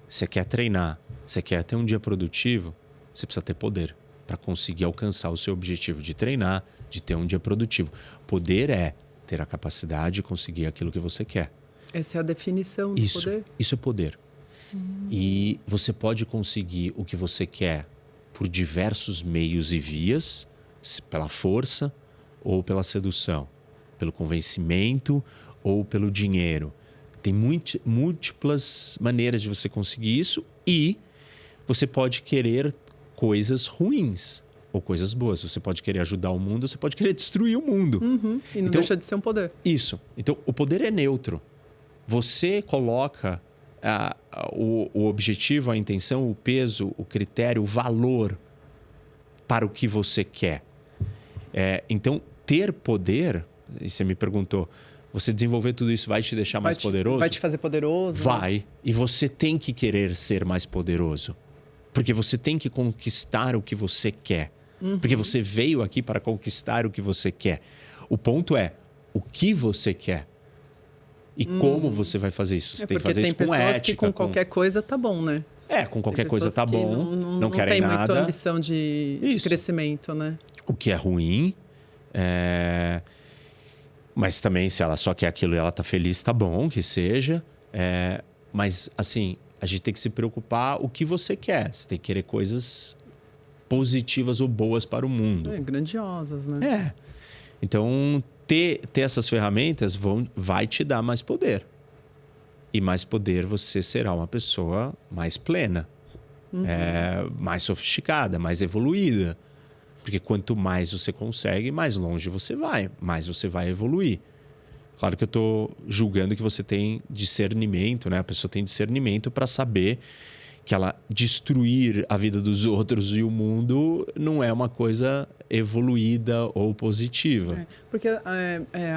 você quer treinar, você quer ter um dia produtivo, você precisa ter poder para conseguir alcançar o seu objetivo de treinar, de ter um dia produtivo. Poder é ter a capacidade de conseguir aquilo que você quer. Essa é a definição do poder? Isso é poder. E você pode conseguir o que você quer por diversos meios e vias, pela força ou pela sedução, pelo convencimento ou pelo dinheiro. Tem múltiplas maneiras de você conseguir isso e você pode querer coisas ruins ou coisas boas. Você pode querer ajudar o mundo, você pode querer destruir o mundo. E não deixa de ser um poder. Isso. Então, o poder é neutro. Você coloca o objetivo, a intenção, o peso, o critério, o valor para o que você quer. Então, ter poder, e você me perguntou, você desenvolver tudo isso vai te deixar mais poderoso? Vai te fazer poderoso? Vai. Né? E você tem que querer ser mais poderoso. Porque você tem que conquistar o que você quer. Porque você veio aqui para conquistar o que você quer. O ponto é o que você quer. E como você vai fazer isso? Você tem que fazer isso com ética. Porque tem pessoas que com qualquer coisa tá bom, né? Com qualquer coisa tá bom. Não querem nada. Não tem muita ambição de crescimento, né? O que é ruim. Mas também, se ela só quer aquilo e ela tá feliz, tá bom que seja. Mas, assim, a gente tem que se preocupar o que você quer. Você tem que querer coisas positivas ou boas para o mundo. Grandiosas, né? Então, ter essas ferramentas vai te dar mais poder. E mais poder você será uma pessoa mais plena, mais sofisticada, mais evoluída. Porque quanto mais você consegue, mais longe você vai, mais você vai evoluir. Claro que eu estou julgando que você tem discernimento, né? A pessoa tem discernimento para saber que ela destruir a vida dos outros e o mundo não é uma coisa evoluída ou positiva. Porque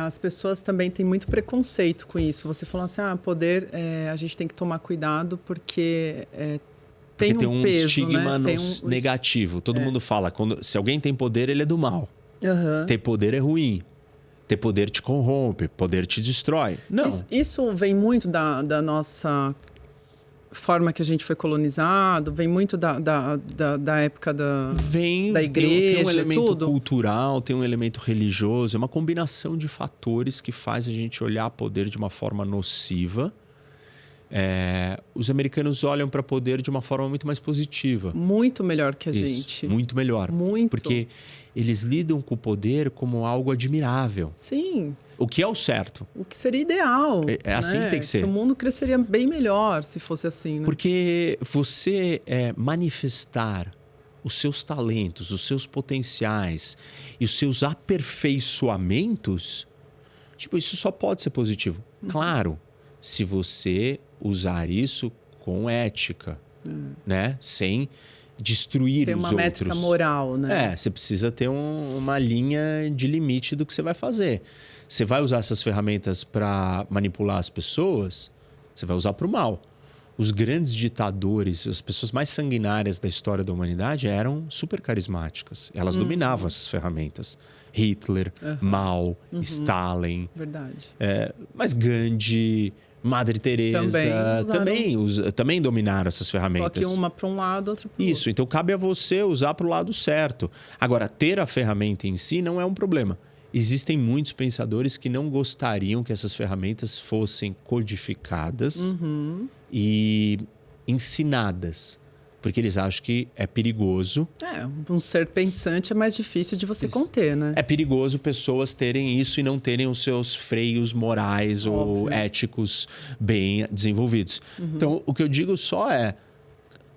as pessoas também têm muito preconceito com isso. Você falou assim, poder, a gente tem que tomar cuidado porque tem um peso, estigma né? negativo. Todo mundo fala, se alguém tem poder, ele é do mal. Ter poder é ruim. Ter poder te corrompe, poder te destrói. Não. Isso vem muito da nossa forma que a gente foi colonizado, vem muito da época da igreja, tem um elemento tudo. cultural, tem um elemento religioso, é uma combinação de fatores que faz a gente olhar poder de uma forma nociva. Os americanos olham para poder de uma forma muito mais positiva. Muito melhor que a gente. Muito melhor. Muito. Porque eles lidam com o poder como algo admirável. Sim. O que é o certo. O que seria ideal. É assim que tem que ser. Que o mundo cresceria bem melhor se fosse assim, né? Porque você manifestar os seus talentos, os seus potenciais e os seus aperfeiçoamentos, isso só pode ser positivo. Claro, se você usar isso com ética, né? Sem destruir os outros. Tem uma métrica moral, né? Você precisa ter uma linha de limite do que você vai fazer. Você vai usar essas ferramentas para manipular as pessoas, você vai usar para o mal. Os grandes ditadores, as pessoas mais sanguinárias da história da humanidade eram super carismáticas. Elas dominavam essas ferramentas. Hitler, Mao, Stalin. Verdade. Mas Gandhi, Madre Teresa também dominaram essas ferramentas. Só que uma para um lado, outra para o outro. Isso, então cabe a você usar para o lado certo. Agora, ter a ferramenta em si não é um problema. Existem muitos pensadores que não gostariam que essas ferramentas fossem codificadas e ensinadas. Porque eles acham que é perigoso. Um ser pensante é mais difícil de você conter, né? É perigoso pessoas terem isso e não terem os seus freios morais ou éticos bem desenvolvidos. Então, o que eu digo só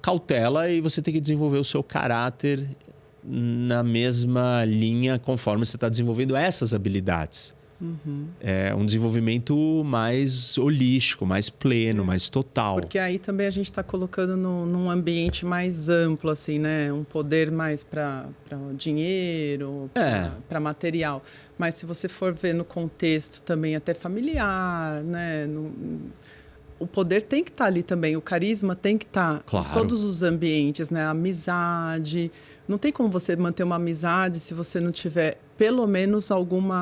cautela e você tem que desenvolver o seu caráter na mesma linha conforme você está desenvolvendo essas habilidades. É um desenvolvimento mais holístico, mais pleno, mais total. Porque aí também a gente está colocando num ambiente mais amplo, assim, né? Um poder mais para dinheiro, para material. Mas se você for ver no contexto também até familiar, né? O poder tem que estar ali também, o carisma tem que estar em todos os ambientes, né? A amizade. Não tem como você manter uma amizade se você não tiver pelo menos algum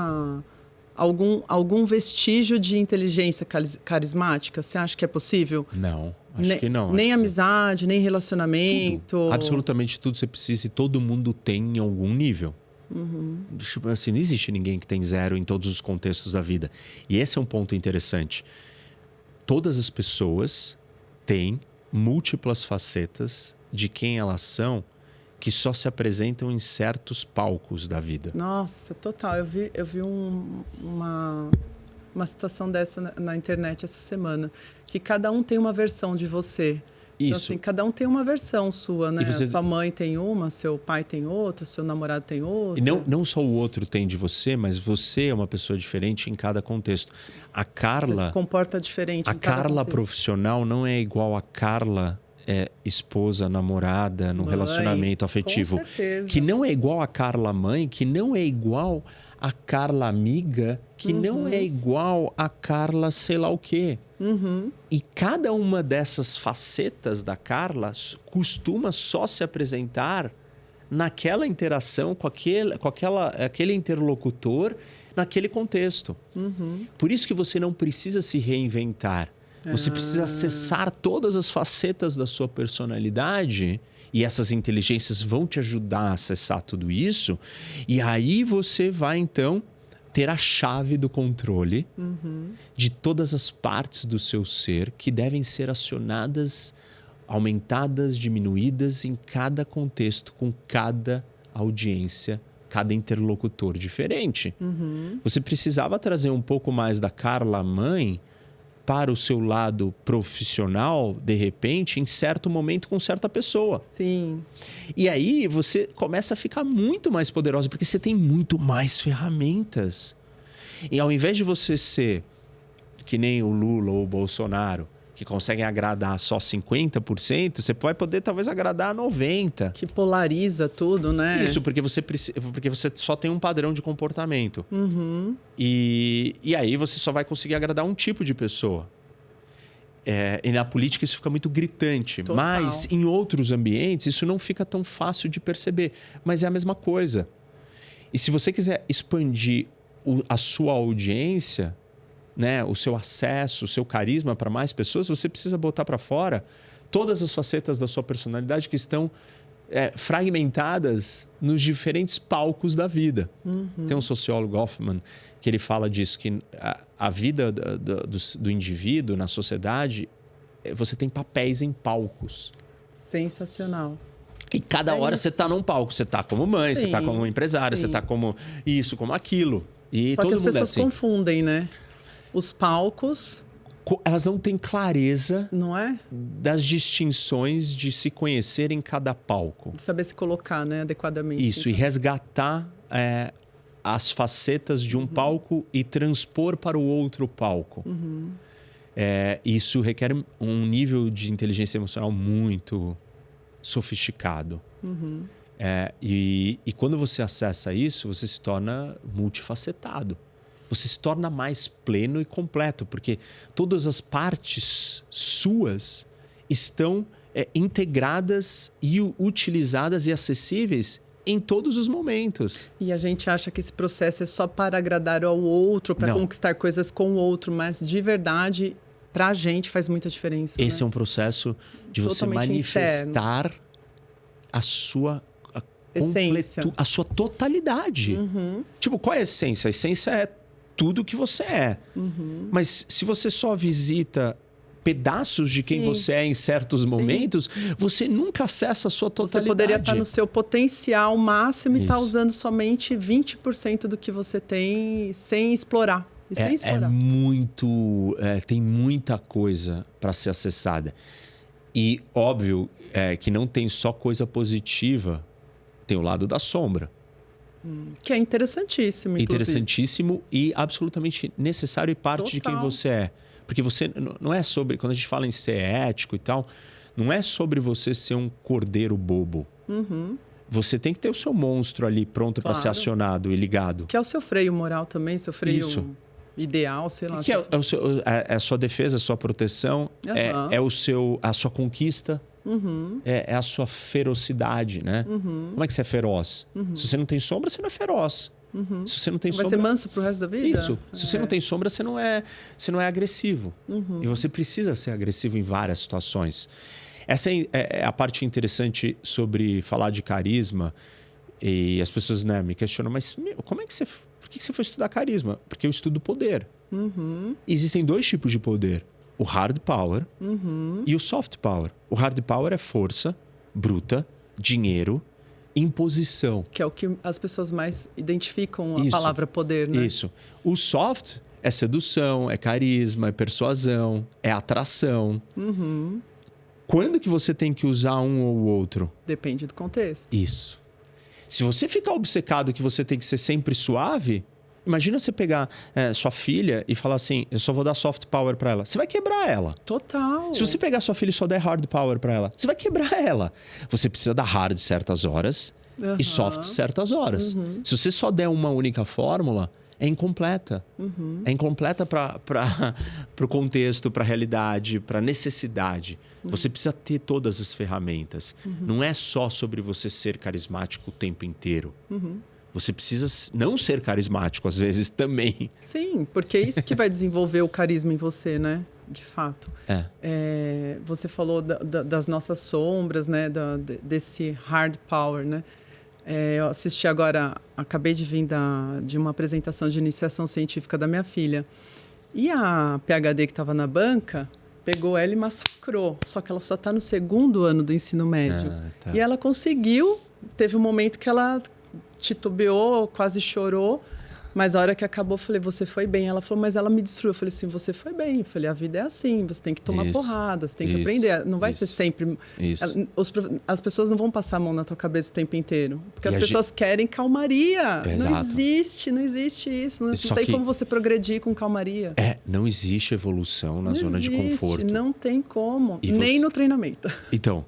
vestígio de inteligência carismática? Você acha que é possível? Não, acho que não. Nem amizade, nem relacionamento. Tudo. Absolutamente tudo você precisa e todo mundo tem em algum nível. Tipo assim, não existe ninguém que tem zero em todos os contextos da vida. E esse é um ponto interessante. Todas as pessoas têm múltiplas facetas de quem elas são que só se apresentam em certos palcos da vida. Nossa, total. Eu vi uma situação dessa na internet essa semana. Que cada um tem uma versão de você. Isso. Então, assim, cada um tem uma versão sua, né? Sua mãe tem uma, seu pai tem outra, seu namorado tem outra. E não só o outro tem de você, mas você é uma pessoa diferente em cada contexto. A Carla... Você se comporta diferente em cada Carla contexto. Profissional não é igual a Carla... esposa, namorada, no relacionamento afetivo. Com certeza. Que não é igual a Carla mãe, que não é igual a Carla amiga, que não é igual a Carla sei lá o quê. E cada uma dessas facetas da Carla costuma só se apresentar naquela interação com aquele interlocutor, naquele contexto. Por isso que você não precisa se reinventar. Você precisa acessar todas as facetas da sua personalidade e essas inteligências vão te ajudar a acessar tudo isso. E aí você vai, então, ter a chave do controle de todas as partes do seu ser que devem ser acionadas, aumentadas, diminuídas em cada contexto, com cada audiência, cada interlocutor diferente. Você precisava trazer um pouco mais da Carla mãe para o seu lado profissional, de repente, em certo momento com certa pessoa. Sim. E aí você começa a ficar muito mais poderosa, porque você tem muito mais ferramentas. E ao invés de você ser que nem o Lula ou o Bolsonaro, que conseguem agradar só 50%, você vai poder talvez agradar 90%. Que polariza tudo, né? Isso, porque você só tem um padrão de comportamento. E aí você só vai conseguir agradar um tipo de pessoa. E na política isso fica muito gritante. Total. Mas em outros ambientes isso não fica tão fácil de perceber. Mas é a mesma coisa. E se você quiser expandir a sua audiência, né, o seu acesso, o seu carisma para mais pessoas, você precisa botar para fora todas as facetas da sua personalidade que estão fragmentadas nos diferentes palcos da vida. Tem um sociólogo, Goffman, que ele fala disso, que a vida do indivíduo na sociedade, você tem papéis em palcos. Sensacional. E cada hora você está num palco. Você está como mãe, você está como empresária, você está como isso, como aquilo. E só todo que as mundo pessoas é assim. confundem, né? Os palcos... Elas não têm clareza, não é? Das distinções de se conhecer em cada palco. De saber se colocar, né, adequadamente. Isso, e resgatar as facetas de um palco e transpor para o outro palco. Isso requer um nível de inteligência emocional muito sofisticado. E quando você acessa isso, você se torna multifacetado. Você se torna mais pleno e completo, porque todas as partes suas estão integradas e utilizadas e acessíveis em todos os momentos. E a gente acha que esse processo é só para agradar ao outro, para conquistar coisas com o outro, mas de verdade, para a gente faz muita diferença. Esse é um processo de você manifestar interno. A sua essência, a sua totalidade. Tipo, qual é a essência? A essência é tudo que você é. Mas se você só visita pedaços de quem você é em certos momentos, você nunca acessa a sua totalidade. Você poderia estar no seu potencial máximo e estar usando somente 20% do que você tem sem explorar. Tem muita coisa para ser acessada. E óbvio que não tem só coisa positiva, tem o lado da sombra. Que é interessantíssimo, inclusive. Interessantíssimo e absolutamente necessário e parte de quem você é. Porque você não é sobre... Quando a gente fala em ser ético e tal, não é sobre você ser um cordeiro bobo. Você tem que ter o seu monstro ali pronto para ser acionado e ligado. Que é o seu freio moral também, seu freio ideal, sei lá. Que é a sua defesa, a sua proteção, a sua conquista. É a sua ferocidade, né? Como é que você é feroz? Se você não tem sombra, você não é feroz. Se você não tem sombra... Vai ser manso pro resto da vida? Isso. Se você não tem sombra, você não é agressivo. E você precisa ser agressivo em várias situações. Essa é a parte interessante sobre falar de carisma. E as pessoas, né, me questionam, mas como é que você... Por que você foi estudar carisma? Porque eu estudo poder. Existem 2 tipos de poder. O hard power e o soft power. O hard power é força bruta, dinheiro, imposição. Que é o que as pessoas mais identificam a palavra poder, né? Isso. O soft é sedução, é carisma, é persuasão, é atração. Quando que você tem que usar um ou outro? Depende do contexto. Isso. Se você ficar obcecado que você tem que ser sempre suave... Imagina você pegar sua filha e falar assim, eu só vou dar soft power pra ela. Você vai quebrar ela. Total. Se você pegar sua filha e só der hard power pra ela, você vai quebrar ela. Você precisa dar hard certas horas e soft certas horas. Se você só der uma única fórmula, é incompleta. É incompleta para o contexto, para a realidade, para a necessidade. Você precisa ter todas as ferramentas. Não é só sobre você ser carismático o tempo inteiro. Você precisa não ser carismático, às vezes, também. Sim, porque é isso que vai desenvolver o carisma em você, né? De fato. Você falou das nossas sombras, né? Desse hard power, né? Eu assisti agora, acabei de vir de uma apresentação de iniciação científica da minha filha. E a PhD que estava na banca pegou ela e massacrou. Só que ela só está no 2º ano do ensino médio. E ela conseguiu, teve um momento que ela... titubeou, quase chorou, mas a hora que acabou, eu falei, você foi bem. Ela falou, mas ela me destruiu. Eu falei assim, você foi bem. Eu falei, a vida é assim, você tem que tomar porrada, você tem que aprender. Não vai ser sempre... As pessoas não vão passar a mão na tua cabeça o tempo inteiro. Porque as pessoas querem calmaria. Exato. Não existe isso. Não tem como você progredir com calmaria. Não existe evolução na zona de conforto. Não tem como, nem no treinamento. Então,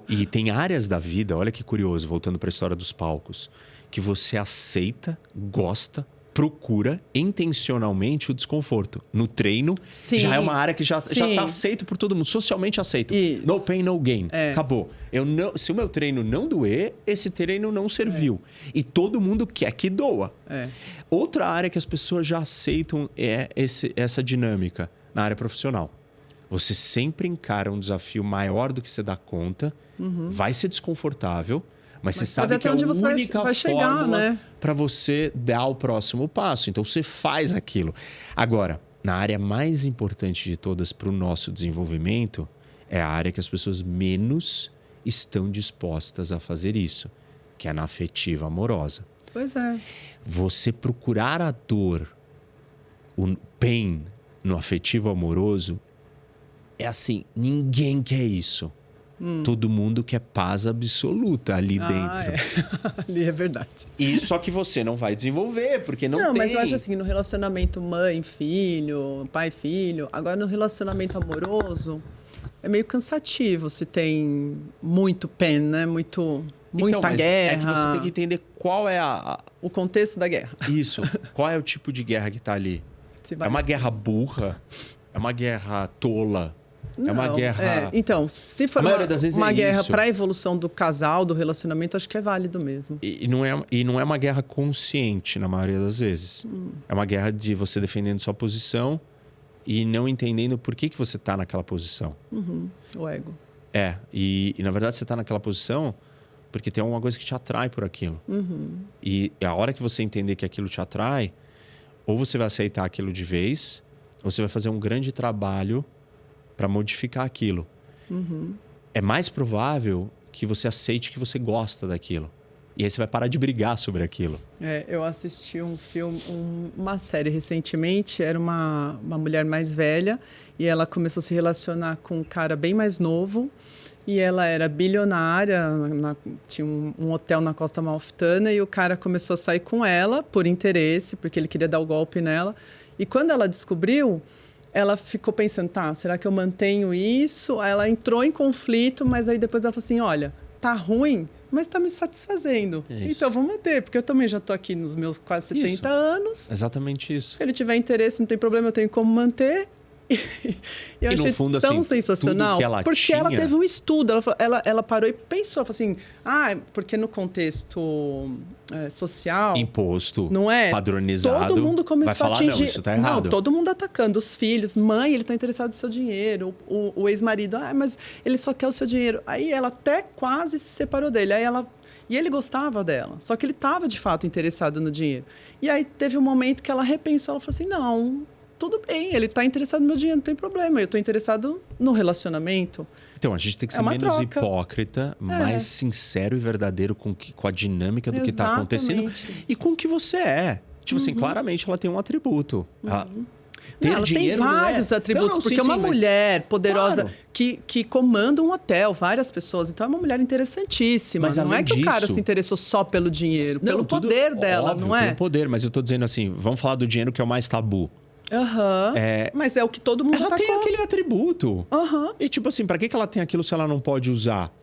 e tem áreas da vida, olha que curioso, voltando para a história dos palcos, que você aceita, gosta, procura intencionalmente o desconforto. No treino, já é uma área que já está aceito por todo mundo, socialmente aceito. Isso. No pain, no gain. Acabou. Se o meu treino não doer, esse treino não serviu. E todo mundo quer que doa. Outra área que as pessoas já aceitam é essa dinâmica na área profissional. Você sempre encara um desafio maior do que você dá conta, vai ser desconfortável, mas você sabe que é a única fórmula para você dar o próximo passo. Então, você faz aquilo. Agora, na área mais importante de todas para o nosso desenvolvimento, é a área que as pessoas menos estão dispostas a fazer isso, que é na afetiva amorosa. Pois é. Você procurar a dor, o pain no afetivo amoroso, é assim, ninguém quer isso. Todo mundo quer paz absoluta ali dentro. Ali é verdade. E só que você não vai desenvolver, porque não tem. Não, mas eu acho assim, no relacionamento mãe-filho, pai-filho, agora no relacionamento amoroso, é meio cansativo se tem muito pain, né? Muita guerra. É que você tem que entender qual é o contexto da guerra. Isso. Qual é o tipo de guerra que está ali? É uma guerra burra? É uma guerra tola? É uma guerra... Então, se for uma guerra para a evolução do casal, do relacionamento, acho que é válido mesmo. E não é uma guerra consciente, na maioria das vezes. É uma guerra de você defendendo sua posição e não entendendo por que você está naquela posição. O ego. E na verdade você está naquela posição porque tem alguma coisa que te atrai por aquilo. E a hora que você entender que aquilo te atrai, ou você vai aceitar aquilo de vez, ou você vai fazer um grande trabalho para modificar aquilo. É mais provável que você aceite que você gosta daquilo. E aí você vai parar de brigar sobre aquilo. Eu assisti um filme, uma série recentemente, era uma mulher mais velha e ela começou a se relacionar com um cara bem mais novo e ela era bilionária, tinha um hotel na Costa Amalfitana e o cara começou a sair com ela por interesse, porque ele queria dar o golpe nela. E quando ela descobriu, ela ficou pensando, tá, será que eu mantenho isso? Aí ela entrou em conflito, mas aí depois ela falou assim, olha, tá ruim, mas tá me satisfazendo. Então eu vou manter, porque eu também já tô aqui nos meus quase 70 anos. Exatamente isso. Se ele tiver interesse, não tem problema, eu tenho como manter. Eu achei no fundo, tão assim, sensacional, tudo que ela porque tinha... ela teve um estudo, ela parou e pensou, falou assim, porque no contexto social... Imposto, não é? padronizado. Todo mundo começou vai falar, a atingir... não, isso tá errado. Não, todo mundo atacando, os filhos, mãe, ele tá interessado no seu dinheiro, o ex-marido, mas ele só quer o seu dinheiro. Aí ela até quase se separou dele, E ele gostava dela, só que ele estava, de fato, interessado no dinheiro. E aí teve um momento que ela repensou, ela falou assim, não, tudo bem, ele está interessado no meu dinheiro, não tem problema, eu estou interessado no relacionamento. Então, a gente tem que ser menos hipócrita, mais sincero e verdadeiro com a dinâmica do que está acontecendo e com o que você é. Tipo assim, claramente ela tem um atributo. Ela tem vários atributos, porque é uma mulher poderosa que comanda um hotel, várias pessoas. Então, é uma mulher interessantíssima. Mas, não é que o cara se interessou só pelo dinheiro, pelo poder dela, óbvio, não é? Pelo poder, mas eu tô dizendo assim, vamos falar do dinheiro que é o mais tabu. Mas é o que todo mundo ela tem aquele atributo. E tipo assim, pra que ela tem aquilo se ela não pode usar?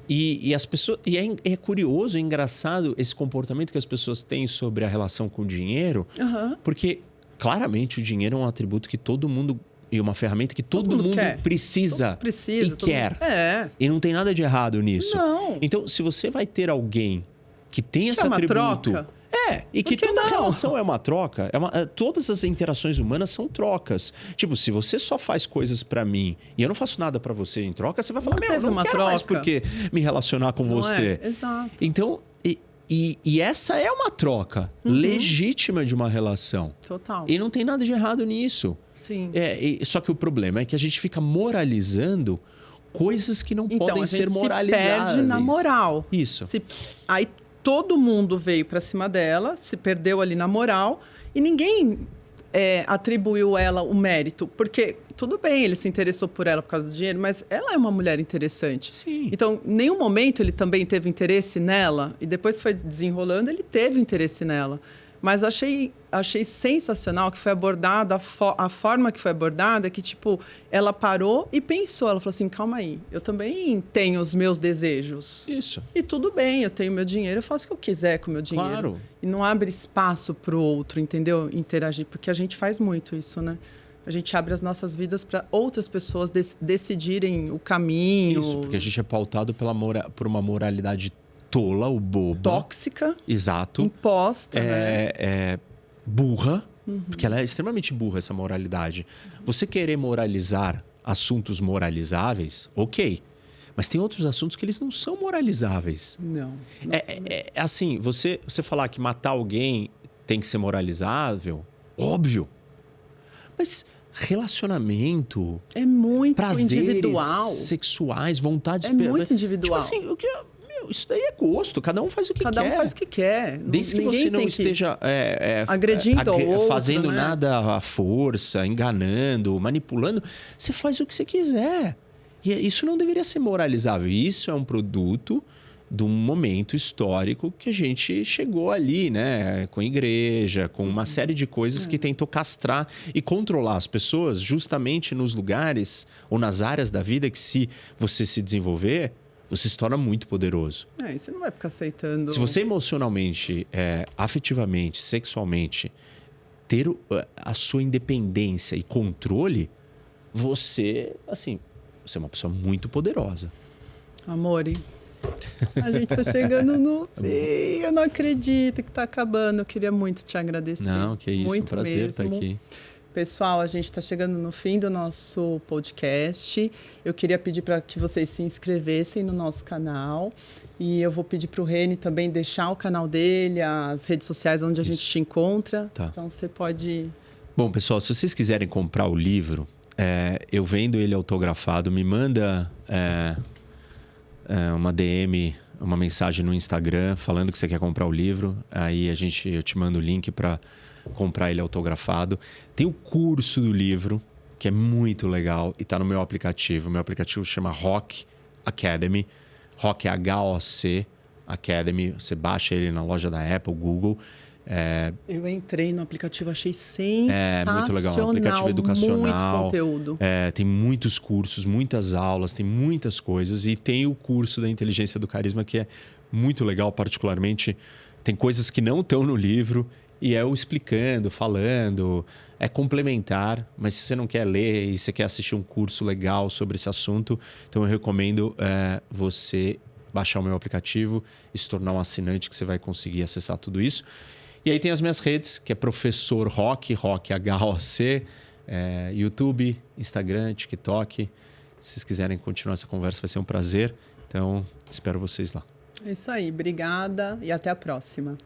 E as pessoas... E é curioso, é engraçado esse comportamento que as pessoas têm sobre a relação com o dinheiro. Porque, claramente, o dinheiro é um atributo que todo mundo... E uma ferramenta que todo mundo precisa e quer. E não tem nada de errado nisso. Não. Então, se você vai ter alguém que tem esse atributo... Troca? E que toda relação é uma troca. Todas as interações humanas são trocas. Tipo, se você só faz coisas pra mim e eu não faço nada pra você em troca, você vai falar, não quero mais porque me relacionar com você. Exato. Então, e essa é uma troca legítima de uma relação. Total. E não tem nada de errado nisso. Sim. Só que o problema é que a gente fica moralizando coisas que não podem ser moralizadas. Se perde na moral. Isso. Aí todo mundo veio para cima dela, se perdeu ali na moral e ninguém atribuiu ela o mérito. Porque, tudo bem, ele se interessou por ela por causa do dinheiro, mas ela é uma mulher interessante. Sim. Então, em nenhum momento ele também teve interesse nela e depois foi desenrolando, ele teve interesse nela. Mas achei sensacional que foi abordada, a forma que foi abordada, que, tipo, ela parou e pensou. Ela falou assim, calma aí, eu também tenho os meus desejos. Isso. E tudo bem, eu tenho meu dinheiro, eu faço o que eu quiser com o meu dinheiro. Claro. E não abre espaço para o outro, entendeu? Interagir, porque a gente faz muito isso, né? A gente abre as nossas vidas para outras pessoas decidirem o caminho. Isso, porque a gente é pautado por uma moralidade tola, o bobo. Tóxica. Exato. Imposta, né? Burra, porque ela é extremamente burra, essa moralidade. Você querer moralizar assuntos moralizáveis, ok. Mas tem outros assuntos que eles não são moralizáveis. Não. Assim, você falar que matar alguém tem que ser moralizável, óbvio. Mas relacionamento... É muito prazeres individual. Sexuais, vontades... É muito individual. Tipo assim, isso daí é gosto, cada um faz o que quer. Cada um faz o que quer. Desde que você não esteja agredindo o outro, fazendo né? nada à força, enganando, manipulando, você faz o que você quiser. E isso não deveria ser moralizável. Isso é um produto de um momento histórico que a gente chegou ali, né? Com a igreja, com uma série de coisas que tentou castrar e controlar as pessoas justamente nos lugares ou nas áreas da vida que, se você se desenvolver, você se torna muito poderoso. Você não vai ficar aceitando... Se você emocionalmente, afetivamente, sexualmente, ter a sua independência e controle, você é uma pessoa muito poderosa. Amore, a gente tá chegando no fim. Eu não acredito que tá acabando. Eu queria muito te agradecer. Não, que isso. Muito um prazer mesmo. estar aqui. Pessoal, a gente está chegando no fim do nosso podcast. Eu queria pedir para que vocês se inscrevessem no nosso canal. E eu vou pedir para o Reni também deixar o canal dele, as redes sociais onde a gente te encontra. Tá. Então, você pode... Bom, pessoal, se vocês quiserem comprar o livro, eu vendo ele autografado, me manda uma DM uma mensagem no Instagram falando que você quer comprar o livro. Aí eu te mando o link para comprar ele autografado. Tem o curso do livro, que é muito legal e está no meu aplicativo. O meu aplicativo chama Rock Academy. Rock H-O-C Academy. Você baixa ele na loja da Apple, Google. Eu entrei no aplicativo, achei sensacional. Muito legal. É um aplicativo educacional. Muito conteúdo. Tem muitos cursos, muitas aulas, tem muitas coisas. E tem o curso da Inteligência do Carisma, que é muito legal, particularmente. Tem coisas que não estão no livro e eu explicando, falando. É complementar, mas se você não quer ler e você quer assistir um curso legal sobre esse assunto, então eu recomendo você baixar o meu aplicativo e se tornar um assinante, que você vai conseguir acessar tudo isso. E aí tem as minhas redes, que é Professor Rock, Rock H-O-C, YouTube, Instagram, TikTok. Se vocês quiserem continuar essa conversa, vai ser um prazer. Então, espero vocês lá. É isso aí. Obrigada e até a próxima.